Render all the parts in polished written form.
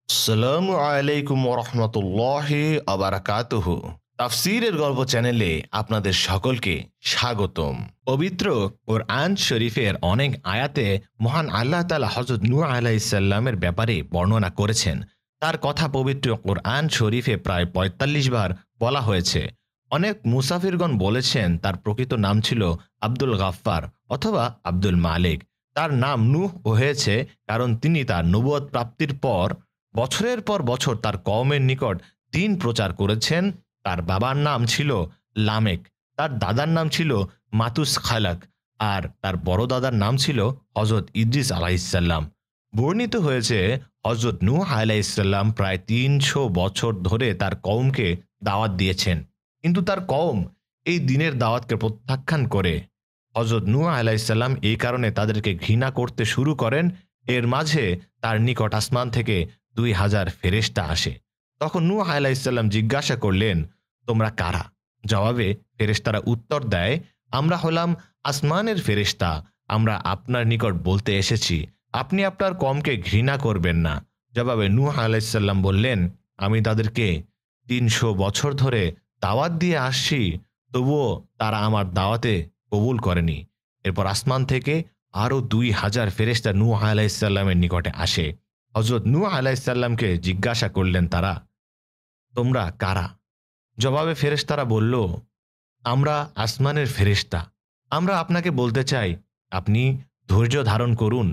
আসসালামু আলাইকুম ওরহমতুল্লাহি আবারাকাতুহু। তাফসীরের গল্প চ্যানেলে আপনাদের সকলকে স্বাগতম। পবিত্র কোরআন শরীফের অনেক আয়াতে মহান আল্লাহ তাআলা হযরত নূহ আলাইহিস সালামের ব্যাপারে বর্ণনা করেছেন। তার কথা পবিত্র কোরআন শরীফে প্রায় ৪৫ বার বলা হয়েছে। অনেক মুসাফিরগণ বলেছেন তার প্রকৃত নাম ছিল আব্দুল গাফফার অথবা আব্দুল মালিক। তার নাম নূহ হয়েছে কারণ তিনি তার নবুয়ত প্রাপ্তির পর বছরের পর বছর তার কওমের নিকট দ্বীন প্রচার করেছেন। তার বাবার নাম ছিল লামেক, তার দাদার নাম ছিল মাতুস খালাক, আর তার বড় দাদার নাম ছিল হজরত ইদ্রিস আলাইহিসসালাম। বর্ণিত হয়েছে হজরত নূহ আলাইহিসসালাম প্রায় ৩০০ বছর ধরে তার কওমকে দাওয়াত দিয়েছেন, কিন্তু তার কওম এই দ্বীনের দাওয়াতকে প্রত্যাখ্যান করে। হজরত নূহ আলাইহিসসালাম এই কারণে তাদেরকে ঘৃণা করতে শুরু করেন। এর মাঝে তার নিকট আসমান থেকে ২,০০০ ফেরেশতা আসে। তখন নূহ আলাইহিসসালাম জিজ্ঞাসা করলেন, তোমরা কারা? জবাবে ফেরেশতারা উত্তর দেয়, আমরা হলাম আসমানের ফেরেশতা। আমরা আপনার নিকট বলতে এসেছি আপনি আপনার কওমকে ঘৃণা করবেন না। জবাবে নূহ আলাইহিসসালাম বললেন, আমি তাদেরকে ৩০০ বছর ধরে দাওয়াত দিয়ে আসছি, তবুও তারা আমার দাওয়াতে কবুল করেনি। এরপর আসমান থেকে আরো ২,০০০ ফেরেশতা নূহ আলাইহিসসালামের নিকটে আসে। হযরত নূহ আলাইহিসসালামকে জিজ্ঞাসা করলেন তারা, তোমরা কারা? জবাবে ফেরেশতারা বলল, আমরা আসমানের ফেরেশতা। আমরা আপনাকে বলতে চাই আপনি ধৈর্য ধারণ করুন,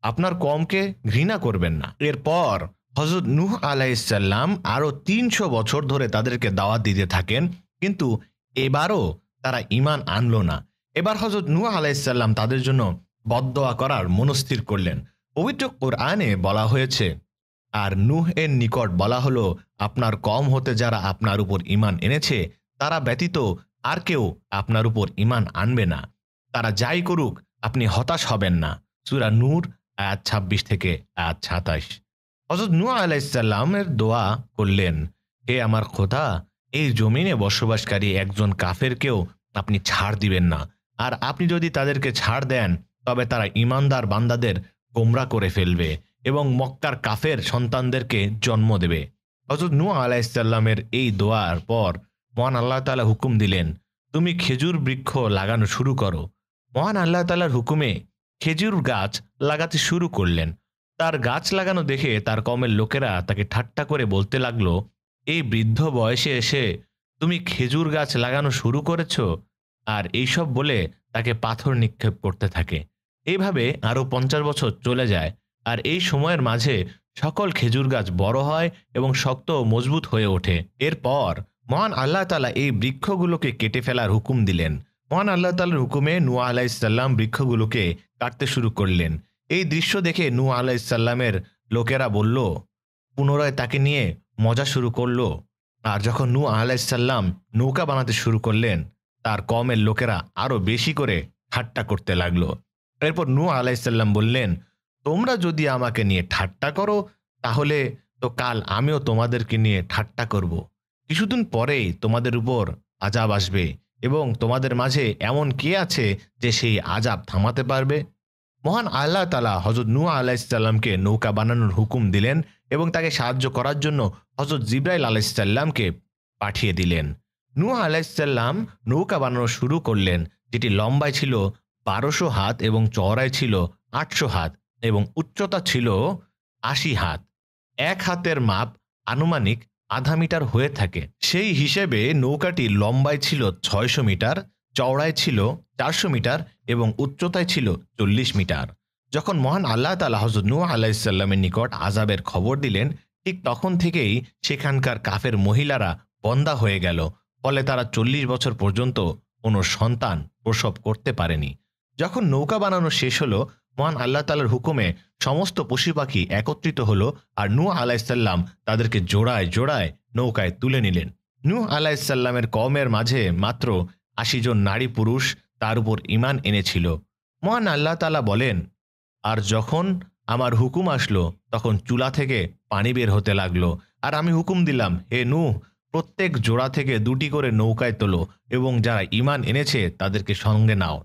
আপনার কওমকে ঘৃণা করবেন না। এরপর হযরত নূহ আলাইহিসসালাম আরো ৩০০ বছর ধরে তাদেরকে দাওয়াত দিতে থাকেন, কিন্তু এবারও তারা ঈমান আনলো না। এবার হযরত নূহ আলাইহিসসালাম তাদের জন্য বদদোয়া করার মনস্থির করলেন। পবিত্র কোরআনে বলা হয়েছে, আর নূহ এর নিকট বলা হলো, আপনার কওম হতে যারা আপনার উপর ঈমান এনেছে তারা ব্যতীত আর কেউ আপনার উপর ঈমান আনবে না। তারা যাই করুক আপনি হতাশ হবেন না। সূরা নূর আয়াত ২৬ থেকে আয়াত ২৭। হযরত নূহ আলাইহিসসালামের দোয়া করলেন, হে আমার খোদা, এই জমিনে বসবাসকারী একজন কাফেরকেও আপনি ছাড় দিবেন না। আর আপনি যদি তাদেরকে ছাড় দেন তবে তারা ঈমানদার বান্দাদের গোমরা করে ফেলবে এবং মক্কার কাফের সন্তানদেরকে জন্ম দেবে। হযরত নূহ আলাইহিসসালামের এই দোয়ার পর মহান আল্লাহ তাআলা হুকুম দিলেন, তুমি খেজুর বৃক্ষ লাগানো শুরু করো। মহান আল্লাহ তাআলার হুকুমে খেজুর গাছ লাগাতে শুরু করলেন। তার গাছ লাগানো দেখে তার কওমের লোকেরা তাকে ঠাট্টা করে বলতে লাগলো, এই বৃদ্ধ বয়সে এসে তুমি খেজুর গাছ লাগানো শুরু করেছো? আর এইসব বলে তাকে পাথর নিক্ষেপ করতে থাকে। এইভাবে আরো ৫০ বছর চলে যায়। আর এই সময়ের মাঝে সকল খেজুর গাছ বড় হয় এবং শক্ত ও মজবুত হয়ে ওঠে। এরপর মহান আল্লাহ তাআলা এই বৃক্ষগুলোকে কেটে ফেলার হুকুম দিলেন। মহান আল্লাহ তাআলার হুকুমে নূহ আলাইহিসসালাম বৃক্ষগুলোকে কাটতে শুরু করলেন। এই দৃশ্য দেখে নূহ আলাইহিসসালামের লোকেরা বলল, পুনরায় তাকে নিয়ে মজা শুরু করলো। আর যখন নূহ আলাইহিসসালাম নৌকা বানাতে শুরু করলেন, তার কওমের লোকেরা আরো বেশি করে ঠাট্টা করতে লাগলো। এরপর নূহ আলাইহিসসালাম বললেন, তোমরা যদি আমাকে নিয়ে ঠাট্টা করো তাহলে তো কাল আমিও তোমাদেরকে নিয়ে ঠাট্টা করব। কিছুদিন পরেই তোমাদের উপর আযাব আসবে এবং তোমাদের মাঝে এমন কে আছে যে সেই আযাব থামাতে পারবে? মহান আল্লাহ তাআলা হযরত নূহ আলাইহিসসালামকে নৌকা বানানোর হুকুম দিলেন এবং তাকে সাহায্য করার জন্য হযরত জিবরাইল আলাইহিসসালামকে পাঠিয়ে দিলেন। নূহ আলাইহিসসালাম নৌকা বানানো শুরু করলেন, যেটি লম্বায় ছিল ১২০০ হাত এবং চওড়ায় ছিল ৮০০ হাত এবং উচ্চতা ছিল ৮০ হাত। এক হাতের মাপ আনুমানিক আধা মিটার হয়ে থাকে। সেই হিসেবে নৌকাটি লম্বায় ছিল ৬০০ মিটার, চওড়ায় ছিল ৪০০ মিটার এবং উচ্চতায় ছিল ৪০ মিটার। যখন মহান আল্লাহ তাআলা হযরত নূহ আলাইহিসসালামের নিকট আযাবের খবর দিলেন, ঠিক তখন থেকেই সেখানকার কাফের মহিলারা বন্ধ্যা হয়ে গেল। ফলে তারা ৪০ বছর পর্যন্ত কোনো সন্তান প্রসব করতে পারেনি। যখন নৌকা বানানো শেষ হলো, মহান আল্লাহ তাআলার হুকুমে সমস্ত পশু পাখি একত্রিত হলো আর নূহ আলাইহিসসালাম তাদেরকে জোড়ায় জোড়ায় নৌকায় তুলে নিলেন। নূহ আলাইহিসসালামের কওমের মাঝে মাত্র ৮০ জন নারী পুরুষ তার উপর ঈমান এনেছিল। মহান আল্লাহ তাআলা বলেন, আর যখন আমার হুকুম আসলো তখন চুলা থেকে পানি বের হতে লাগলো। আর আমি হুকুম দিলাম, হে নূহ, প্রত্যেক জোড়া থেকে ২টি করে নৌকায় তোলো এবং যারা ঈমান এনেছে তাদেরকে সঙ্গে নাও।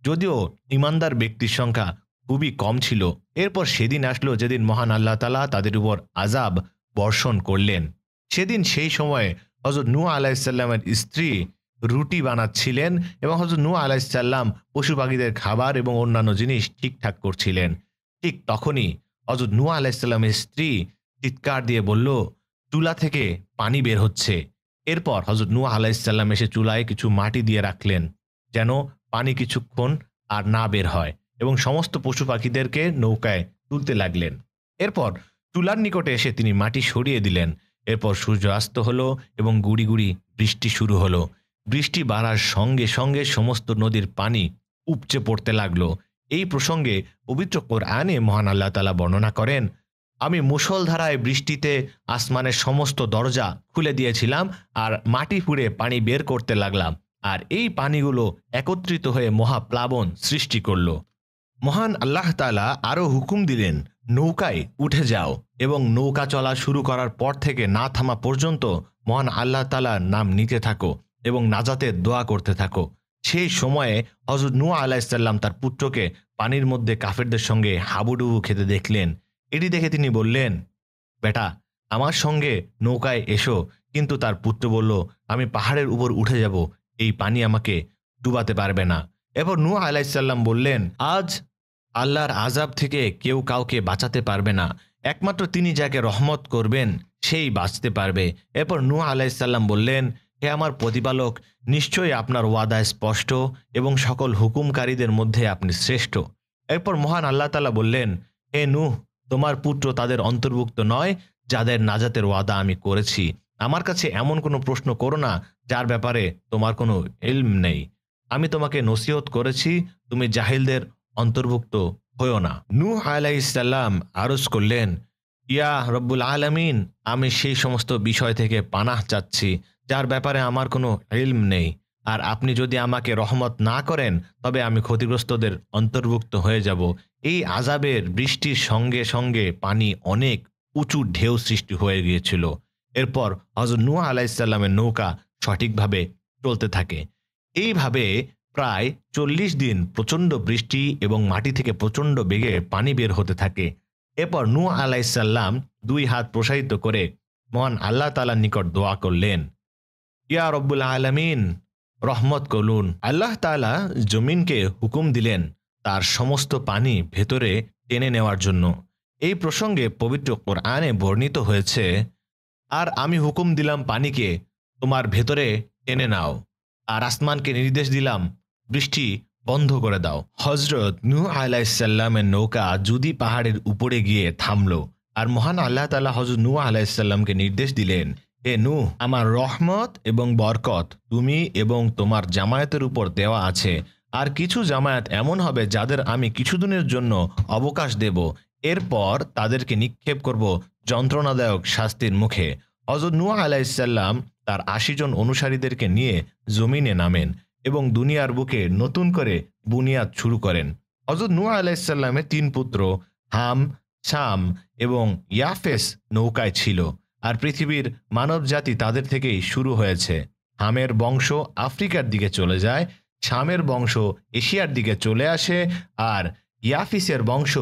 যদিও ঈমানদার ব্যক্তির সংখ্যা খুবই কম ছিল। এরপর সেদিন আসলো যেদিন মহান আল্লাহ তাআলা তাদের উপর আযাব বর্ষণ করলেন। সেদিন সেই সময়ে হযরত নূহ আলাইহিস সালামের স্ত্রী রুটি বানাচ্ছিলেন এবং হযরত নূহ আলাইহিস সালাম পশু পাখিদের খাবার এবং অন্যান্য জিনিস ঠিকঠাক করছিলেন। ঠিক তখনই হযরত নূহ আলাইহিস সালামের স্ত্রী চিৎকার দিয়ে বলল, চুলা থেকে পানি বের হচ্ছে। এরপর হযরত নূহ আলাইহিস সালাম এসে চুলায় কিছু মাটি দিয়ে রাখলেন যেন পানি কিছুক্ষণ আর না বের হয় এবং সমস্ত পশু পাখিদেরকে নৌকায় তুলতে লাগলেন। এরপর চুলার নিকটে এসে তিনি মাটি সরিয়ে দিলেন। এরপর সূর্য অস্ত হলো এবং গুড়ি গুড়ি বৃষ্টি শুরু হলো। বৃষ্টি বাড়ার সঙ্গে সঙ্গে সমস্ত নদীর পানি উপচে পড়তে লাগলো। এই প্রসঙ্গে পবিত্র কোরআনে মহান আল্লাহ তাআলা বর্ণনা করেন, আমি মুষলধারায় বৃষ্টিতে আসমানের সমস্ত দরজা খুলে দিয়েছিলাম আর মাটি ফুঁড়ে পানি বের করতে লাগলাম, আর এই পানিগুলো একত্রিত হয়ে মহাপ্লাবন সৃষ্টি করল। মহান আল্লাহ তাআলা আরও হুকুম দিলেন, নৌকায় উঠে যাও এবং নৌকা চলা শুরু করার পর থেকে না থামা পর্যন্ত মহান আল্লাহ তাআলার নাম নিতে থাকো এবং নাজাতের দোয়া করতে থাকো। সেই সময়ে হযরত নূহ আলাইহিস সালাম তার পুত্রকে পানির মধ্যে কাফেরদের সঙ্গে হাবুডুবু খেতে দেখলেন। এটি দেখে তিনি বললেন, বেটা আমার সঙ্গে নৌকায় এসো। কিন্তু তার পুত্র বলল, আমি পাহাড়ের উপর উঠে যাব, এই পানি আমাকে ডুবাতে পারবে না। এরপর নূহ আলাইহিস সালাম বললেন, আজ আল্লাহর আযাব থেকে কেউ কাউকে বাঁচাতে পারবে না, একমাত্র তিনি যাকে রহমত করবেন সেই বাঁচতে পারবে। এরপর নূহ আলাইহিস সালাম বললেন, হে আমার প্রতিপালক, নিশ্চয়ই আপনার ওয়াদা স্পষ্ট এবং সকল হুকুমকারীদের মধ্যে আপনি শ্রেষ্ঠ। এরপর মহান আল্লাহ তাআলা বললেন, হে নূহ, তোমার পুত্র তাদের অন্তর্ভুক্ত নয় যাদের নাজাতের ওয়াদা আমি করেছি। আমার কাছে এমন কোনো প্রশ্ন করো না যার ব্যাপারে তোমার কোনো ইলম নেই। আমি তোমাকে নসিহত করেছি, তুমি জাহিলদের অন্তর্ভুক্ত হইও না। নূহ আলাইহিস সালাম আরজ করলেন, ইয়া রব্বুল আলামিন, আমি সেই সমস্ত বিষয় থেকে পানাহ চাচ্ছি যার ব্যাপারে আমার কোনো ইলম নেই, আর আপনি যদি আমাকে রহমত না করেন তবে আমি ক্ষতিগ্রস্তদের অন্তর্ভুক্ত হয়ে যাব। এই আযাবের বৃষ্টির সঙ্গে সঙ্গে পানি অনেক উঁচু ঢেউ সৃষ্টি হয়ে গিয়েছিল। এরপর হযরত নূহ আলাইহিস সালামের নৌকা সঠিকভাবে চলতে থাকে। এইভাবে প্রায় 40 দিন প্রচণ্ড বৃষ্টি এবং মাটি থেকে প্রচণ্ড বেগে পানি বের হতে থাকে। এরপর নূহ আলাইহিস সালাম 2 হাত প্রসারিত করে মহান আল্লাহ তাআলার নিকট দোয়া করলেন, ইয়া রব্বুল আলামিন, রহমত করুন। আল্লাহ তাআলা জমিনকে হুকুম দিলেন তার সমস্ত পানি ভেতরে টেনে নেওয়ার জন্য। এই প্রসঙ্গে পবিত্র কোরআনে বর্ণিত হয়েছে, আর আমি হুকুম দিলাম পানিকে, তোমার ভেতরে টেনে নাও, আর আসমানকে নির্দেশ দিলাম বৃষ্টি বন্ধ করে দাও। হযরত নূহ আলাইহিস সালামের নৌকা জুদি পাহাড়ের উপরে গিয়ে থামলো, আর মহান আল্লাহ তাআলা হযরত নূহ আলাইহিস সালামকে নির্দেশ দিলেন, হে নূহ, আমার রহমত এবং বরকত তুমি এবং তোমার জামায়াতের উপর দেওয়া আছে, আর কিছু জামায়াত এমন হবে যাদের আমি কিছুদিনের জন্য অবকাশ দেব, এরপর তাদেরকে নিক্ষেপ করব যন্ত্রণাদায়ক শাস্তির মুখে। হযরত নূহ আলাইহিস সালাম তার 80 জন অনুসারীদেরকে নিয়ে জমিনে নামেন এবং দুনিয়ার বুকে নতুন করে বুনিয়াদ শুরু করেন। হযরত নূহ আলাইহিস সালামের 3 পুত্র হাম, শাম এবং ইয়াফেস নৌকায় ছিল, আর পৃথিবীর মানব জাতি তাদের থেকেই শুরু হয়েছে। হামের বংশ আফ্রিকার দিকে চলে যায়, শামের বংশ এশিয়ার দিকে চলে আসে, আর ইয়াফিসের বংশ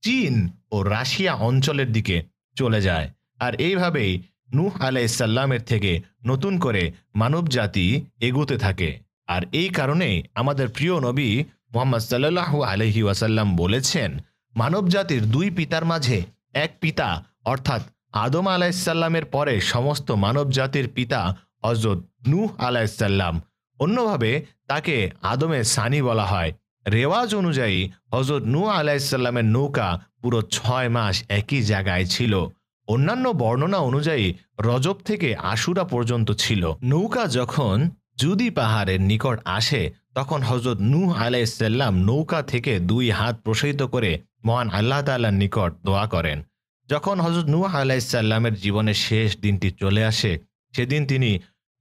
চীন ও রাশিয়া অঞ্চলের দিকে চলে যায়। আর এইভাবেই নূহ আলাইহিস সালামের থেকে নতুন করে মানব জাতি এগুতে থাকে। আর এই কারণেই আমাদের প্রিয় নবী মুহাম্মদ সাল্লাল্লাহু আলাইহি ওয়াসাল্লাম বলেছেন, মানব জাতির 2 পিতার মাঝে এক পিতা, অর্থাৎ আদম আলাইহিস সালামের পরে সমস্ত মানব জাতির পিতা হযরত নূহ আলাইহিস সালাম। অন্যভাবে তাকে আদমের সানি বলা হয়। রেওয়াজ অনুযায়ী হযরত নূহ আলাইহিস সালামের নৌকা পুরো 6 মাস একই জায়গায় ছিল। অন্যান্য বর্ণনা অনুযায়ী রজব থেকে আশুরা পর্যন্ত ছিল। নৌকা যখন জুদি পাহাড়ের নিকট আসে তখন হযরত নূহ আলাইহিস সালাম নৌকা থেকে 2 হাত প্রসারিত করে মহান আল্লাহ তাআলার নিকট দোয়া করেন। যখন হযরত নূহ আলাইহিস সালামের জীবনের শেষ দিনটি চলে আসে, সেদিন তিনি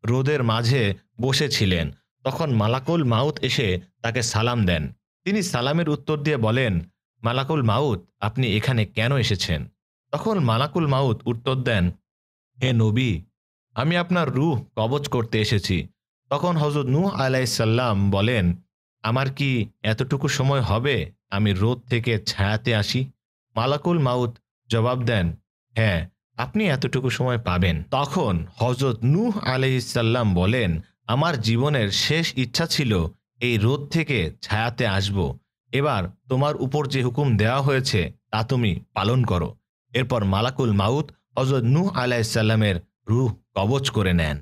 রোদের মাঝে বসেছিলেন। তখন মালাকুল মাউত এসে তাকে সালাম দেন। তিনি সালামের উত্তর দিয়ে বলেন, মালাকুল মাউত, আপনি এখানে কেন এসেছেন? তখন মালাকুল মাউত উত্তর দেন, হে নবী, আমি আপনার রূহ কবজ করতে এসেছি। তখন হযরত নূহ আলাইহিস সালাম বলেন, আমার কি এতটুকু সময় হবে? আমি রোদ থেকে ছায়াতে আসি? মালাকুল মাউত জবাব দেন, হ্যাঁ, আপনি এতটুকু সময় পাবেন। তখন হযরত নূহ আলাইহিসসালাম বলেন, আমার জীবনের শেষ ইচ্ছা ছিল এই রোদ থেকে ছায়াতে আসব। এবার তোমার উপর যে হুকুম দেওয়া হয়েছে তা তুমি পালন করো। এরপর মালাকুল মাউত হযরত নূহ আলাইহিসসালামের রূহ কবজ করে নেন।